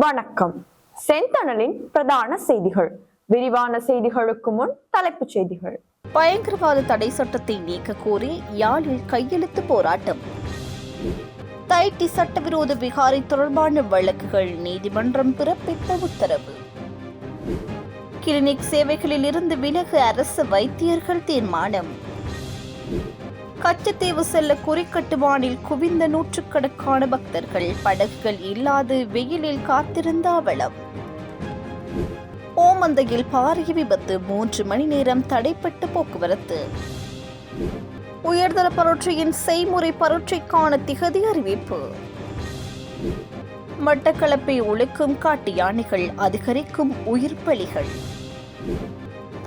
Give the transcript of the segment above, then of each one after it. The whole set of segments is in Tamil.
வணக்கம். செந்தணலின் பிரதான செய்திகள். விரிவான செய்திகளுக்கு முன் தலைப்புச் செய்திகள். பயங்கரவாத தடை சட்டத்தை நீக்க கோரி யாழில் கையெழுத்து போராட்டம். தைட்டி சட்டவிரோத விகாரை தொடர்பான வழக்குகள் நீதிமன்றம் பிறப்பித்த உத்தரவு. கிளினிக் சேவைகளில் இருந்து விலக அரசு வைத்தியர்கள் தீர்மானம். கச்சத்தீவு செல்ல குறிக்கட்டுவானில் குவிந்த நூற்றுக்கணக்கான பக்தர்கள். படகுகள் இல்லாது வெயிலில் காத்திருந்த அவலம். ஓமந்தையில் பாரிய விபத்து, 3 மணி நேரம் தடைப்பட்ட போக்குவரத்து. உயர்தர பரீட்சையின் செய்முறை பரீட்சைக்கான திகதி அறிவிப்பு. மட்டக்களப்பை ஒழுக்கும் காட்டு யானைகள், அதிகரிக்கும் உயிர் பலிகள்.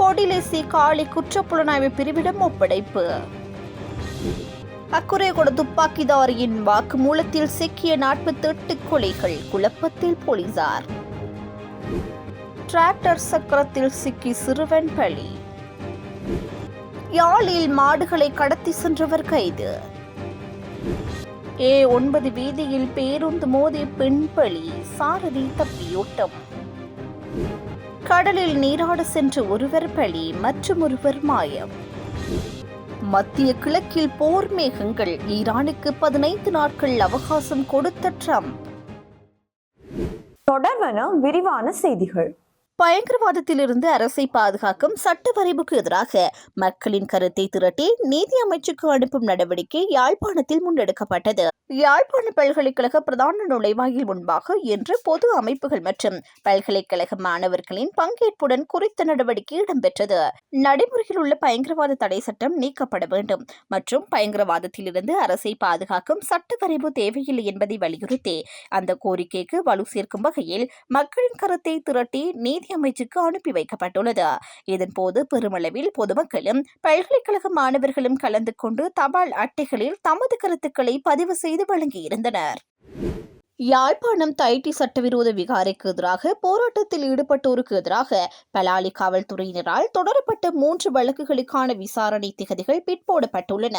பொடிலேசி காளி குற்றப்புலனாய்வு பிரிவிடம் ஒப்படைப்பு. அக்குரேகொட துப்பாக்கிதாரியின் வாக்குமூலத்தில் சிக்கிய 48 கொலைகள், குழப்பத்தில் போலீசார். டிராக்டர் சக்கரத்தில் சிக்கி சிறுவன் பலி. யாழில் மாடுகளை கடத்தி சென்றவர் கைது. A9 வீதியில் பேருந்து மோதி பெண் பலி, சாரதி தப்பியோட்டம். கடலில் நீராட சென்ற ஒருவர் பலி, மற்றும் ஒருவர் மாயம். மத்திய கிழக்கில் போர் மேகங்கள், ஈரானுக்கு 15 நாட்கள் அவகாசம் கொடுத்த ட்ரம்ப். தொடர்வன விரிவான செய்திகள். பயங்கரவாதத்திலிருந்து அரசை பாதுகாக்கும் சட்ட வரைவுக்கு எதிராக மக்களின் கருத்தை திரட்டி நீதி அமைச்சுக்கு அனுப்பும் நடவடிக்கை யாழ்ப்பாணத்தில் முன்னெடுக்கப்பட்டது. யாழ்ப்பாண பல்கலைக்கழக பிரதான நுழைவாயில் முன்பாக இன்று பொது அமைப்புகள் மற்றும் பல்கலைக்கழக மாணவர்களின் பங்கேற்புடன் குறித்த நடவடிக்கை இடம்பெற்றது. நடைமுறையில் உள்ள பயங்கரவாத தடை சட்டம் நீக்கப்பட வேண்டும் மற்றும் பயங்கரவாதத்திலிருந்து அரசை பாதுகாக்கும் சட்ட வரைவு தேவையில்லை என்பதை வலியுறுத்தி அந்த கோரிக்கைக்கு வலு சேர்க்கும் வகையில் மக்களின் கருத்தை திரட்டி நீதி அமைச்சுக்கு அனுப்பி வைக்கப்பட்டுள்ளது. இதன்போது பெருமளவில் பொதுமக்களும் பல்கலைக்கழக மாணவர்களும் கலந்து கொண்டு தபால் அட்டைகளில் தமது கருத்துக்களை பதிவு செய்து வழங்கியிருந்தனர். யாழ்ப்பாணம் தைட்டி சட்டவிரோத விகாரைக்கு எதிராக போராட்டத்தில் ஈடுபட்டோருக்கு எதிராக பலாலி காவல்துறையினரால் தொடரப்பட்ட 3 வழக்குகளுக்கான விசாரணை திகதிகள் பிற்போடப்பட்டுள்ளன.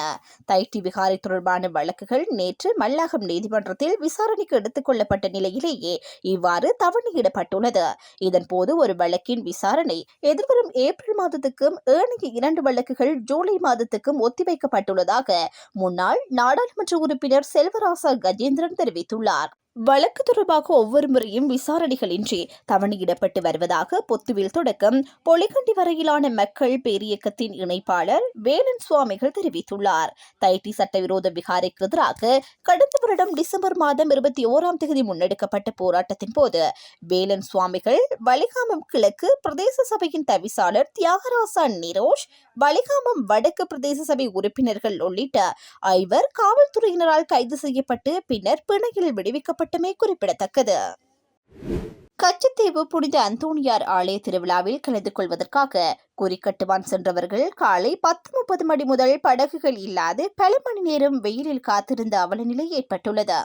தைட்டி விகாரை தொடர்பான வழக்குகள் நேற்று மல்லாகம் நீதிமன்றத்தில் விசாரணைக்கு எடுத்துக் கொள்ளப்பட்ட நிலையிலேயே இவ்வாறு தவணையிடப்பட்டுள்ளது. இதன்போது ஒரு வழக்கின் விசாரணை எதிர்வரும் ஏப்ரல் மாதத்துக்கும் ஏனைய 2 வழக்குகள் ஜூலை மாதத்துக்கும் ஒத்திவைக்கப்பட்டுள்ளதாக முன்னாள் நாடாளுமன்ற உறுப்பினர் செல்வராசா கஜேந்திரன் தெரிவித்துள்ளார். வழக்கு தொடர்பாக ஒவ்வொரு முறையும் விசாரணைகளின்றி தவணையிடப்பட்டு வருவதாக பொத்துவில் தொடக்கம் பொலிகண்டி வரையிலான மக்கள் பேரியக்கத்தின் இணைப்பாளர் வேலன் சுவாமிகள் தெரிவித்துள்ளார். தைட்டி சட்டவிரோத விகாரைக்கு எதிராக கடந்த வருடம் டிசம்பர் மாதம் 21ஆம் தேதி முன்னெடுக்கப்பட்ட போராட்டத்தின் போது வேலன் சுவாமிகள், வலிகாமம் கிழக்கு பிரதேச சபையின் தவிசாளர் தியாகராசா நிரோஷ், வலிகாமம் வடக்கு பிரதேச சபை உறுப்பினர்கள் உள்ளிட்ட 5 காவல்துறையினரால் கைது செய்யப்பட்டு பின்னர் பிணையில் விடுவிக்கப்பட்டமை குறிப்பிடத்தக்கது. கச்சத்தீவு புனித அந்தோணியார் ஆலய திருவிழாவில் கலந்து கொள்வதற்காக குறிக்கட்டுவான் சென்றவர்கள் காலை 10:30 மணி முதல் படகுகள் இல்லாது பல மணி நேரம் வெயிலில் காத்திருந்த அவல நிலை ஏற்பட்டுள்ளது.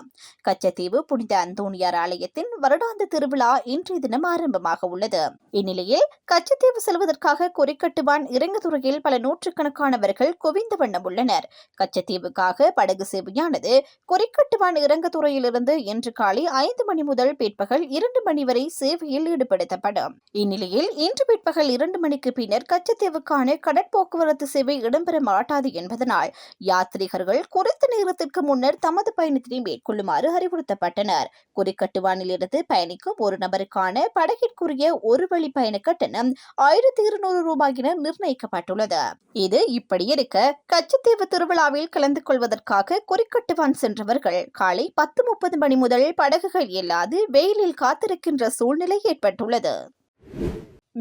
கச்சத்தீவு புனித அந்தோணியார் ஆலயத்தின் வருடாந்த திருவிழா இன்றைய தினம் ஆரம்பமாக உள்ளது. இந்நிலையில் கச்சத்தீவு செல்வதற்காக குறிக்கட்டுவான் இறங்குதுறையில் பல நூற்றுக்கணக்கானவர்கள் குவிந்த வண்ணம் உள்ளனர். கச்சத்தீவுக்காக படகு சேவையானது குறிக்கட்டுவான் இறங்குதுறையிலிருந்து இன்று காலை 5 மணி முதல் பிற்பகல் 2 மணி வரை சேவையில் ஈடுபடுத்தப்படும். இந்நிலையில் இன்று பிற்பகல் 2 மணிக்கு பின்னர் கச்சத்தீவுக்கான கடற்போக்குவரத்து சேவை இடம்பெற மாட்டாது என்பதனால் யாத்ரீகர்கள் குறித்த நேரத்திற்கு முன்னர் தமது பயணத்தினை மேற்கொள்ளுமாறு அறிவுறுத்தப்பட்டனர். குறிக்கட்டுவானிலிருந்து பயணிக்கும் ஒரு நபருக்கான படகிற்குரிய ஒரு வழி பயண கட்டணம் 1200 ரூபாய் என நிர்ணயிக்கப்பட்டுள்ளது. இது இப்படி இருக்க கச்சத்தீவு திருவிழாவில் கலந்து கொள்வதற்காக குறிக்கட்டுவான் சென்றவர்கள் காலை 10:30 மணி முதல் படகுகள் இல்லாது வெயிலில் காத்திருக்கின்ற சூழ்நிலை ஏற்பட்டுள்ளது.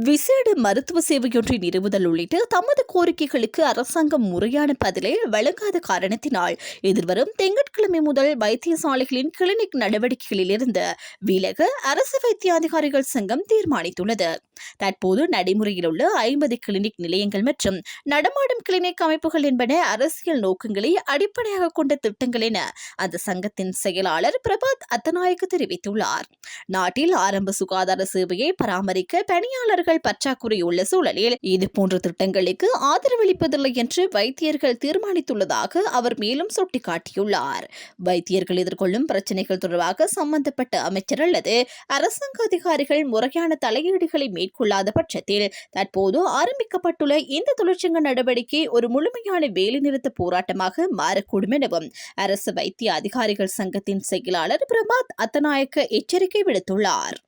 விசேட மருத்துவ சேவையொன்றை நிறுவுதல் உள்ளிட்ட தமது கோரிக்கைகளுக்கு அரசாங்கம் முறையான பதிலை வழங்காத காரணத்தினால் எதிர்வரும் திங்கட்கிழமை முதல் வைத்தியசாலைகளின் கிளினிக் நடவடிக்கைகளிலிருந்து விலக அரசு வைத்திய அதிகாரிகள் சங்கம் தீர்மானித்துள்ளது. தற்போது நடைமுறையில் உள்ள 50 கிளினிக் நிலையங்கள் மற்றும் நடமாடும் கிளினிக் அமைப்புகள் என்பன அரசியல் நோக்கங்களை அடிப்படையாக கொண்ட திட்டங்கள் என அந்த சங்கத்தின் செயலாளர் பிரபாத் அத்தநாயக்க தெரிவித்துள்ளார். நாட்டில் ஆரம்ப சுகாதார சேவையை பராமரிக்க பணியாளர்கள் மருத்துவர்கள் பற்றாக்குறை உள்ள சூழலில் இதுபோன்ற திட்டங்களுக்கு ஆதரவளிப்பதில்லை என்று வைத்தியர்கள் தீர்மானித்துள்ளதாக அவர் மேலும் சுட்டிக்காட்டியுள்ளார். வைத்தியர்கள் எதிர்கொள்ளும் பிரச்சினைகள் தொடர்பாக சம்பந்தப்பட்ட அமைச்சர் அல்லது அரசாங்க அதிகாரிகள் முறையான தலையீடுகளை மேற்கொள்ளாத பட்சத்தில் தற்போது ஆரம்பிக்கப்பட்டுள்ள இந்த தொழிற்சங்க நடவடிக்கை ஒரு முழுமையான வேலைநிறுத்த போராட்டமாக மாறக்கூடும் எனவும் அரசு வைத்திய அதிகாரிகள் சங்கத்தின் செயலாளர் பிரபாத் அத்தநாயக்க எச்சரிக்கை விடுத்துள்ளார்.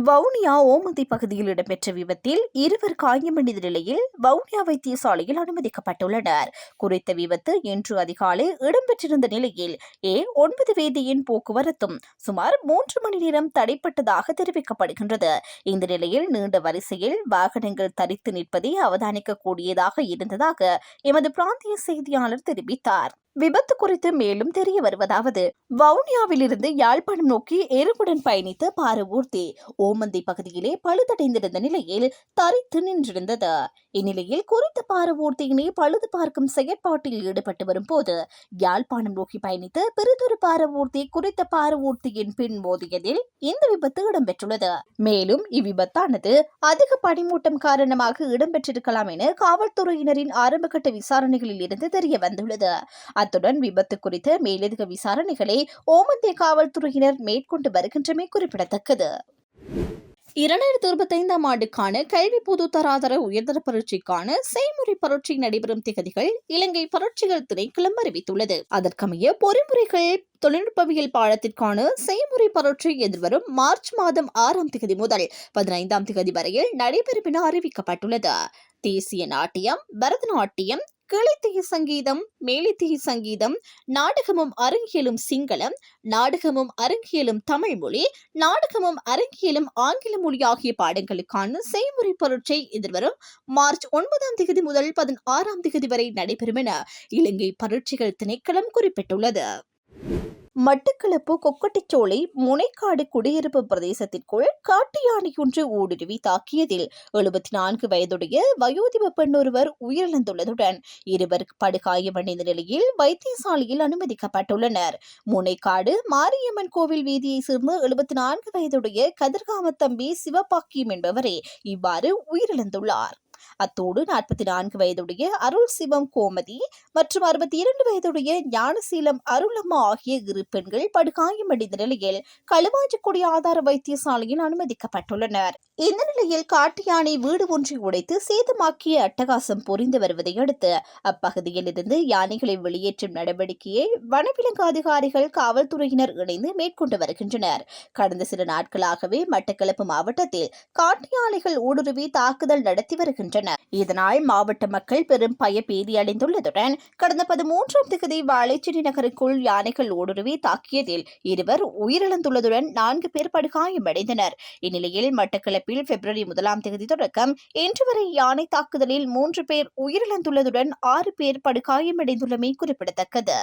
வவுனியா ஓமந்தை பகுதியில் இடம்பெற்ற விபத்தில் 2 காயமடைந்த நிலையில் வவுனியா வைத்தியசாலையில் அனுமதிக்கப்பட்டுள்ளனர். குறித்த விபத்து இன்று அதிகாலை இடம்பெற்றிருந்த நிலையில் A9 வீதியின் போக்குவரத்தும் சுமார் 3 மணி நேரம் தடைப்பட்டதாக தெரிவிக்கப்படுகின்றது. இந்த நிலையில் நீண்ட வரிசையில் வாகனங்கள் தரித்து நிற்பதை அவதானிக்கக்கூடியதாக இருந்ததாக எமது பிராந்திய செய்தியாளர் தெரிவித்தார். விபத்து குறித்து மேலும் தெரிய வருவதாவது, வவுனியாவிலிருந்து யாழ்ப்பாணம் நோக்கி எருவுடன் பயணித்த பாரவூர்த்தி ஓமந்தை பகுதியிலே பழுதடைந்திருந்த நிலையில் தரித்து நின்றிருந்தது. இந்நிலையில் குறித்த பாரவூர்த்தியினை பழுது பார்க்கும் செயற்பாட்டில் ஈடுபட்டு வரும் போது யாழ்ப்பாணம் நோக்கி பயணித்த பெரிதொரு பாரவூர்த்தி குறித்த பாரவூர்த்தியின் பின் மோதியதில் இந்த விபத்து இடம்பெற்றுள்ளது. மேலும் இவ்விபத்தானது அதிக பனிமூட்டம் காரணமாக இடம்பெற்றிருக்கலாம் என காவல்துறையினரின் ஆரம்பகட்ட விசாரணைகளில் இருந்து தெரிய வந்துள்ளது. அத்துடன் விபத்து குறித்த மேலதிக விசாரணைகளை ஓமந்தை காவல்துறையினர் மேற்கொண்டு வருகின்றமை குறிப்பிடத்தக்கது. 2025 ஆண்டுக்கான கல்வி பொது தராதர உயர்தர பரீட்சைக்கான செய்முறை பரீட்சை நடைபெறும் திகதிகள் இலங்கை பரீட்சைகள் திணைக்களம் அறிவித்துள்ளது. அதற்கமைய பொறிமுறைகள் தொழில்நுட்பவியல் பாடத்திற்கான செய்முறை பரீட்சை எதிர்வரும் மார்ச் மாதம் 6ஆம் தேதி முதல் 15ஆம் தேதி வரையில் நடைபெறும் என அறிவிக்கப்பட்டுள்ளது. தேசிய நாட்டியம், பரதநாட்டியம், கிளைத்திய சங்கீதம், மேலித்திய சங்கீதம், நாடகமும் அரங்கியலும் சிங்களம், நாடகமும் அரங்கியலும் தமிழ் மொழி, நாடகமும் அரங்கியலும் ஆங்கில மொழி ஆகிய பாடங்களுக்கான செய்முறை பரீட்சை எதிர்வரும் மார்ச் 9ஆம் தேதி முதல் 16ஆம் தேதி வரை நடைபெறும் என இலங்கை பரீட்சைகள் திணைக்களம் குறிப்பிட்டுள்ளது. மட்டக்களப்பு கொக்கட்டிச்சோலை முனைக்காடு குடியிருப்பு பிரதேசத்திற்குள் காட்டு யானை ஒன்று ஊடுருவி தாக்கியதில் 74 வயதுடைய வயோதிப பெண் ஒருவர் உயிரிழந்துள்ளதுடன் 2 படுகாயமடைந்த நிலையில் வைத்தியசாலையில் அனுமதிக்கப்பட்டுள்ளனர். முனைக்காடு மாரியம்மன் கோவில் வீதியை சேர்ந்த 74 வயதுடைய கதிர்காமத்தம்பி சிவபாக்கியம் என்பவரே இவ்வாறு உயிரிழந்துள்ளார். அத்தோடு 44 வயதுடைய அருள் சிவம் கோமதி மற்றும் 62 வயதுடைய ஞானசீலம் அருளம்மா ஆகிய 2 பெண்கள் படுகாயமடைந்த நிலையில் களுவாஞ்சிக்குடி ஆதார வைத்தியசாலையில் அனுமதிக்கப்பட்டுள்ளனர். இந்த நிலையில் காட்டு யானை வீடு ஒன்றை உடைத்து சேதமாக்கிய அட்டகாசம் புரிந்து வருவதை அடுத்து அப்பகுதியில் இருந்து யானைகளை வெளியேற்றும் நடவடிக்கையை வனவிலங்கு அதிகாரிகள் காவல்துறையினர் இணைந்து மேற்கொண்டு வருகின்றனர். கடந்த சில நாட்களாகவே மட்டக்களப்பு மாவட்டத்தில் காட்டு யானைகள் ஊடுருவி தாக்குதல் நடத்தி வருகின்றனர். இதனால் மாவட்ட மக்கள் பெரும் பயபீதி அடைந்துள்ளதுடன் கடந்த 13ஆம் தேதி வாழைச்சேரி நகருக்குள் யானைகள் ஊடுருவி தாக்கியதில் 2 உயிரிழந்துள்ளதுடன் 4 பேர் படுகாயமடைந்தனர். இந்நிலையில் மட்டக்களப்பில் பிப்ரவரி 1ஆம் தேதி தொடக்கம் இன்று வரை யானை தாக்குதலில் 3 பேர் உயிரிழந்துள்ளதுடன் 6 பேர் படுகாயமடைந்துள்ளமை குறிப்பிடத்தக்கது.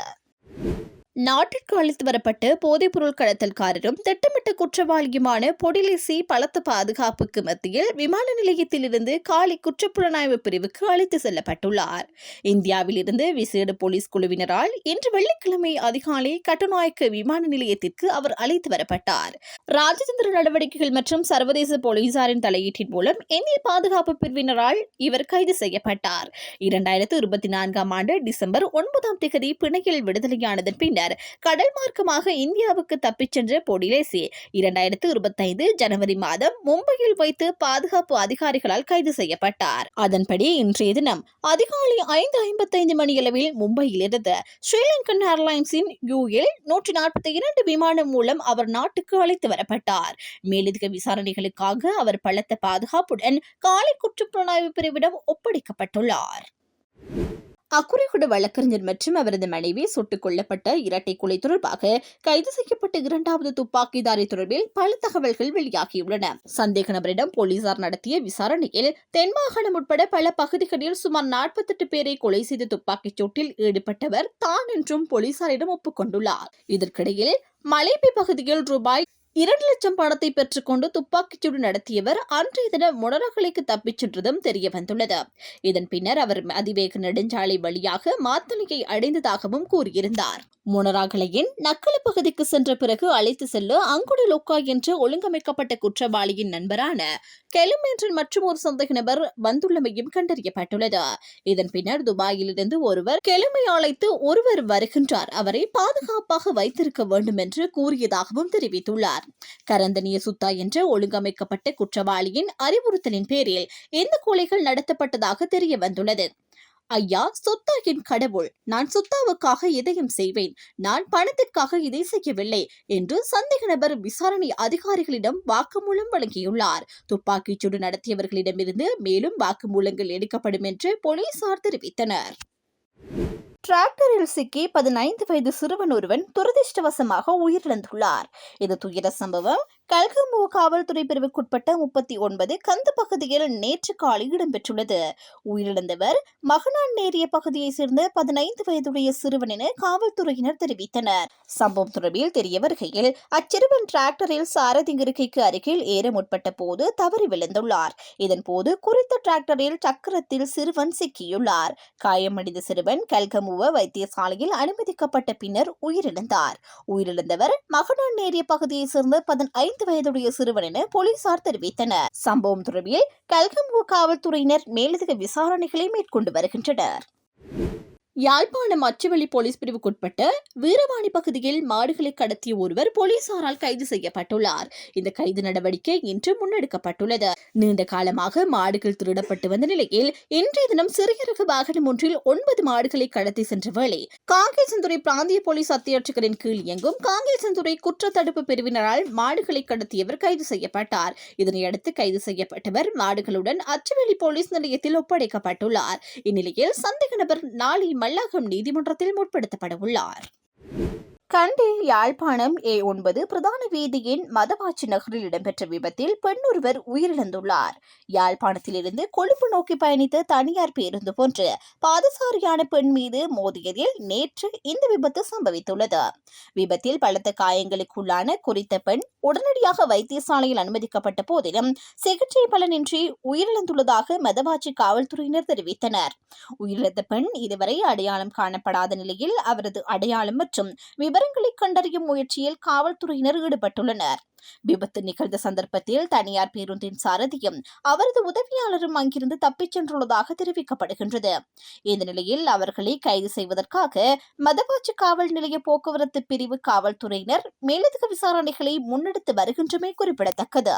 நாட்டிற்கு அழைத்து வரப்பட்ட போதைப்பொருள் கடத்தல்காரரும் திட்டமிட்ட குற்றவாளியுமான பொடிலிசி பலத்த பாதுகாப்புக்கு மத்தியில் விமான நிலையத்திலிருந்து காலி குற்றப்புலனாய்வு பிரிவுக்கு அழைத்து செல்லப்பட்டுள்ளார். இந்தியாவில் இருந்து விசேட போலீஸ் குழுவினரால் இன்று வெள்ளிக்கிழமை அதிகாலை கட்டுநாயக்க விமான நிலையத்திற்கு அவர் அழைத்து வரப்பட்டார். ராஜதந்திர நடவடிக்கைகள் மற்றும் சர்வதேச போலீசாரின் தலையீட்டின் மூலம் இந்திய பாதுகாப்பு பிரிவினரால் இவர் கைது செய்யப்பட்டார். 2024ஆம் ஆண்டு டிசம்பர் 9ஆம் தேதி பிணையில் விடுதலையானதன் பின்னர் கடல் மார்க்கமாக இந்தியாவுக்கு தப்பிச் சென்ற பொடிலேசி 2025 ஜனவரி மாதம் மும்பையில் வைத்து பாதுகாப்பு அதிகாரிகளால் கைது செய்யப்பட்டார். அதன்படி இன்றைய தினம் அதிகாலை 5:55 மணியளவில் மும்பையிலிருந்து ஸ்ரீலங்கன் ஏர்லைன்ஸின் UL-142 விமானம் மூலம் அவர் நாட்டுக்கு அழைத்து வரப்பட்டார். மேலதிக விசாரணைகளுக்காக அவர் பலத்த பாதுகாப்புடன் காலி குற்றப்புலனாய்வு பிரிவிடம் ஒப்படைக்கப்பட்டுள்ளார். அக்குறைகுட வழக்கறிஞர் மற்றும் அவரது மனைவி சுட்டுக் கொல்லப்பட்ட இரட்டை கொலை தொடர்பாக கைது செய்யப்பட்ட 2வது துப்பாக்கிதாரி தொடர்பில் பல தகவல்கள் வெளியாகியுள்ளன. சந்தேக நபரிடம் போலீசார் நடத்திய விசாரணையில் தென்மாகாணம் உட்பட பல பகுதிகளில் சுமார் 48 பேரை கொலை செய்த துப்பாக்கிச் சூட்டில் ஈடுபட்டவர் தான் என்றும் போலீசாரிடம் ஒப்புக்கொண்டுள்ளார். இதற்கிடையில் மலைப்பை பகுதியில் ரூபாய் 2 லட்சம் பணத்தை பெற்றுக்கொண்டு துப்பாக்கிச்சூடு நடத்தியவர் அன்றைய தினம் மொனராகலைக்கு தப்பிச் சென்றதும் தெரிய வந்துள்ளது. இதன் பின்னர் அவர் அதிவேக நெடுஞ்சாலை வழியாக மாத்தளையை அடைந்ததாகவும் கூறியிருந்தார். மொனராகலையின் நக்கல பகுதிக்கு சென்ற பிறகு அழைத்து செல்ல அங்குடி லோக்கா என்ற ஒழுங்கமைக்கப்பட்ட குற்றவாளியின் நண்பரான கெலும் என்ற மற்றும் ஒரு சந்தேக நபர் வந்துள்ளமையும் கண்டறியப்பட்டுள்ளது. இதன் பின்னர் துபாயிலிருந்து ஒருவர் கெலுமை அழைத்து ஒருவர் வருகின்றார், அவரை பாதுகாப்பாக வைத்திருக்க வேண்டும் என்று கூறியதாகவும் தெரிவித்துள்ளார். கரந்தனிய சுத்தா என்ற ஒழுங்கமைக்கப்பட்ட குற்றவாளியின் அறிவுறுத்தலின் பேரில் இந்த கொலைகள் நடத்தப்பட்டதாக தெரிய வந்துள்ளது. ஐயா, சொத்தா என் கடவுள், நான் சொத்தாவுக்காக எதையும் செய்வேன், நான் பணத்திற்காக இதை செய்யவில்லை என்று சந்தேக நபர் விசாரணை அதிகாரிகளிடம் வாக்குமூலம் வழங்கியுள்ளார். துப்பாக்கிச்சூடு நடத்தியவர்களிடமிருந்து மேலும் வாக்குமூலங்கள் எடுக்கப்படும் என்று போலீசார் தெரிவித்தனர். டிராக்டரில் சிக்கி 15 வயது சிறுவன் ஒருவன் துரதிருஷ்டவசமாக உயிரிழந்துள்ளார். இது துயர சம்பவம் கல்கமுவ காவல்துறை பிரிவுக்குட்பட்ட 39 கந்த பகுதியில் நேற்று காலை இடம்பெற்றுள்ளது. உயிரிழந்தவர் மகனான் நேரிய பகுதியைச் சேர்ந்த 15 வயதுடைய சிறுவன் என காவல்துறையினர் தெரிவித்தனர். சம்பவம் தொடர்பில் தெரிய வருகையில் அச்சிறுவன் டிராக்டரில் சாரதி இருக்கைக்கு அருகில் ஏற முற்பட்ட போது தவறி விழுந்துள்ளார். இதன்போது குறித்த டிராக்டரில் சக்கரத்தில் சிறுவன் சிக்கியுள்ளார். காயமடைந்த சிறுவன் கல்கமுவ வைத்தியசாலையில் அனுமதிக்கப்பட்ட பின்னர் உயிரிழந்தார். உயிரிழந்தவர் மகனான் நேரிய பகுதியைச் சேர்ந்த 15 வயதுடைய சிறுவன் என போலீசார் தெரிவித்தனர். சம்பவம் தொடர்பில் கல்கமுவ காவல்துறையினர் மேலதிக விசாரணைகளை மேற்கொண்டு வருகின்றனர். யாழ்ப்பாணம் அச்சுவெளி போலீஸ் பிரிவுக்குட்பட்ட வீரவாணி பகுதியில் மாடுகளை கடத்திய ஒருவர் போலீசாரால் கைது செய்யப்பட்டுள்ளார். இந்த கைது நடவடிக்கை இன்று முன்னெடுக்கப்பட்டுள்ளது. நீண்ட காலமாக மாடுகள் திருடப்பட்டு வந்த நிலையில் இன்றைய தினம் சிறிய ரக வாகனம் ஒன்றில் 9 மாடுகளை கடத்தி சென்ற வேளை காங்கேசன்துறை பிராந்திய போலீஸ் அத்தியட்சகரின் கீழ் இயங்கும் காங்கேசன்துறை குற்றத்தடுப்பு பிரிவினரால் மாடுகளை கடத்தியவர் கைது செய்யப்பட்டார். இதனையடுத்து கைது செய்யப்பட்டவர் மாடுகளுடன் அச்சுவெளி போலீஸ் நிலையத்தில் ஒப்படைக்கப்பட்டுள்ளார். இந்நிலையில் சந்தேக நபர் நாளை மல்லாகம் நீதிமன்றத்தில் முற்படுத்தப்பட உள்ளார். கண்டி யாழ்ப்பாணம் A9 பிரதான வீதியின் மதவாச்சி நகரில் இடம்பெற்ற விபத்தில் பெண் ஒருவர் உயிரிழந்துள்ளார். யாழ்ப்பாணத்திலிருந்து கொழும்பு நோக்கி பயணித்த தனியார் பேருந்து ஒன்று பாதசாரியான பெண் மீது மோதியதில் நேற்று இந்த விபத்து சம்பவித்துள்ளது. விபத்தில் பலத்த காயங்களுக்குள்ளான குறித்த பெண் உடனடியாக வைத்தியசாலையில் அனுமதிக்கப்பட்ட போதிலும் சிகிச்சை பலனின்றி உயிரிழந்துள்ளதாக மதவாச்சி காவல்துறையினர் தெரிவித்தனர். உயிரிழந்த பெண் இதுவரை அடையாளம் காணப்படாத நிலையில் அவரது அடையாளம் மற்றும் விவரங்களை கண்டறியும் முயற்சியில் காவல்துறையினர் ஈடுபட்டுள்ளனர். விபத்து நிகழ்ந்த சந்தர்ப்பத்தில் தனியார் பேருந்தின் சாரதியும் அவரது உதவியாளரும் அங்கிருந்து தப்பிச் சென்றுள்ளதாக தெரிவிக்கப்படுகின்றது. இந்த நிலையில் அவர்களை கைது செய்வதற்காக மதவாச்சி காவல் நிலைய போக்குவரத்து பிரிவு காவல்துறையினர் மேலதிக விசாரணைகளை முன்னெடுத்து வருகின்றமை குறிப்பிடத்தக்கது.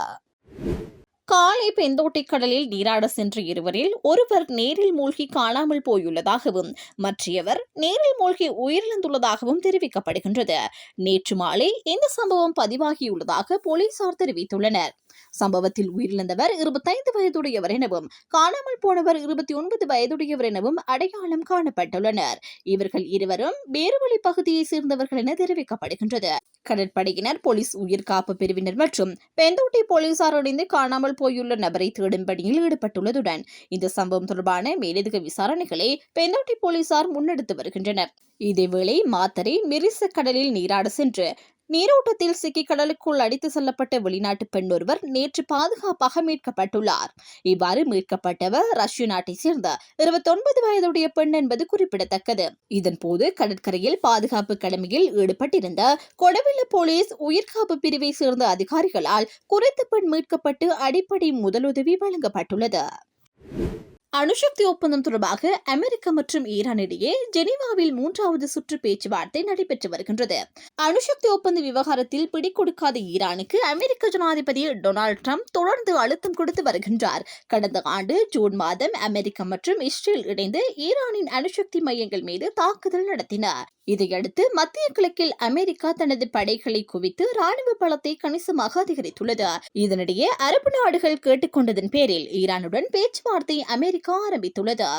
காலை பெந்தோட்டை கடலில் நீராட சென்ற இருவரில் ஒருவர் நீரில் மூழ்கி காணாமல் போயுள்ளதாகவும் மற்றவர் நீரில் மூழ்கி உயிரிழந்துள்ளதாகவும் தெரிவிக்கப்படுகின்றது. நேற்று மாலை இந்த சம்பவம் பதிவாகியுள்ளதாக போலீசார் தெரிவித்துள்ளனர். சம்பவத்தில் உயிரிழந்தவர் 25 வயதுடையவர் எனவும் காணாமல் போனவர் 29 வயதுடையவர் எனவும் அடையாளம் காணப்பட்டுள்ளனர். இவர்கள் இருவரும் பேருவழி பகுதியை சேர்ந்தவர்கள் என தெரிவிக்கப்படுகின்றது. கடற்படையினர், போலீஸ் உயிர்காப்பு பிரிவினர் மற்றும் பெந்தோட்டை போலீசார் இணைந்து காணாமல் போயுள்ள நபரை தேடும் பணியில் ஈடுபட்டுள்ளதுடன் இந்த சம்பவம் தொடர்பான மேலதிக விசாரணைகளை பெந்தோட்டை போலீசார் முன்னெடுத்து வருகின்றனர். இதேவேளை மாத்தறை மிரிச கடலில் நீராட சென்று நீரோட்டத்தில் சிக்கி கடலுக்குள் அடித்து செல்லப்பட்ட வெளிநாட்டு பெண் ஒருவர் நேற்று பாதுகாப்பாக மீட்கப்பட்டுள்ளார். இவ்வாறு மீட்கப்பட்டவர் ரஷ்ய நாட்டை சேர்ந்த 29 வயதுடைய பெண் என்பது குறிப்பிடத்தக்கது. இதன்போது கடற்கரையில் பாதுகாப்பு கடமையில் ஈடுபட்டிருந்த கொடவில்ல போலீஸ் உயிர்காப்பு பிரிவை சேர்ந்த அதிகாரிகளால் குறித்த பெண் மீட்கப்பட்டு அடிப்படை முதலுதவி வழங்கப்பட்டுள்ளது. அணுசக்தி ஒப்பந்தம் தொடர்பாக அமெரிக்கா மற்றும் ஈரான் இடையே ஜெனீவாவில் 3வது சுற்று பேச்சுவார்த்தை நடைபெற்று வருகின்றது. அணுசக்தி ஒப்பந்த விவகாரத்தில் பிடிக்கொடுக்காத ஈரானுக்கு அமெரிக்க ஜனாதிபதி டொனால்டு டிரம்ப் தொடர்ந்து அழுத்தம் கொடுத்து வருகின்றார். கடந்த ஆண்டு ஜூன் மாதம் அமெரிக்கா மற்றும் இஸ்ரேல் இணைந்து ஈரானின் அணுசக்தி மையங்கள் மீது தாக்குதல் நடத்தினர். இதையடுத்து மத்திய கிழக்கில் அமெரிக்கா தனது படைகளை குவித்து ராணுவ பலத்தை கணிசமாக அதிகரித்துள்ளது. இதனிடையே அரபு நாடுகள் கேட்டுக்கொண்டதன் பேரில் ஈரானுடன் பேச்சுவார்த்தை அமெரிக்கா ஆரம்பித்துள்ளது.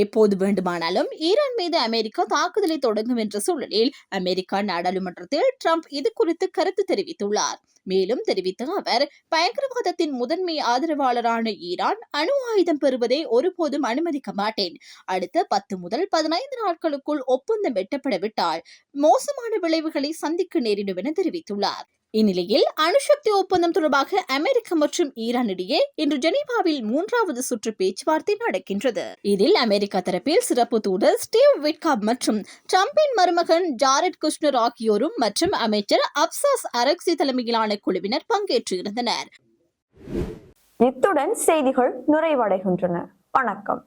எப்போது வேண்டுமானாலும் ஈரான் மீது அமெரிக்கா தாக்குதலை தொடங்கும் என்ற சூழலில் அமெரிக்கா நாடாளுமன்றத்தில் டிரம்ப் இது குறித்து கருத்து தெரிவித்துள்ளார். மேலும் தெரிவித்த அவர், பயங்கரவாதத்தின் முதன்மை ஆதரவாளரான ஈரான் அணு ஆயுதம் பெறுவதை ஒருபோதும் அனுமதிக்க மாட்டேன். அடுத்த 10 முதல் 15 நாட்களுக்குள் ஒப்பந்தம் எட்டப்படவிட்டால் மோசமான விளைவுகளை சந்திக்க நேரிடும் என தெரிவித்துள்ளார். இந்நிலையில் அணுசக்தி ஒப்பந்தம் தொடர்பாக அமெரிக்கா மற்றும் ஈரான் இடையே இன்று ஜெனீவாவில் 3வது சுற்று பேச்சுவார்த்தை நடக்கின்றது. இதில் அமெரிக்கா தரப்பில் சிறப்பு தூதர் ஸ்டீவ் விட்காப் மற்றும் ட்ரம்பின் மருமகன் ஜாரெட் குஷ்னர் ஆகியோரும் மற்றும் அமைச்சர் அப்சாஸ் அரக்சி தலைமையிலான குழுவினர் பங்கேற்றிருந்தனர். இத்துடன் செய்திகள் நிறைவடைகின்றன. வணக்கம்.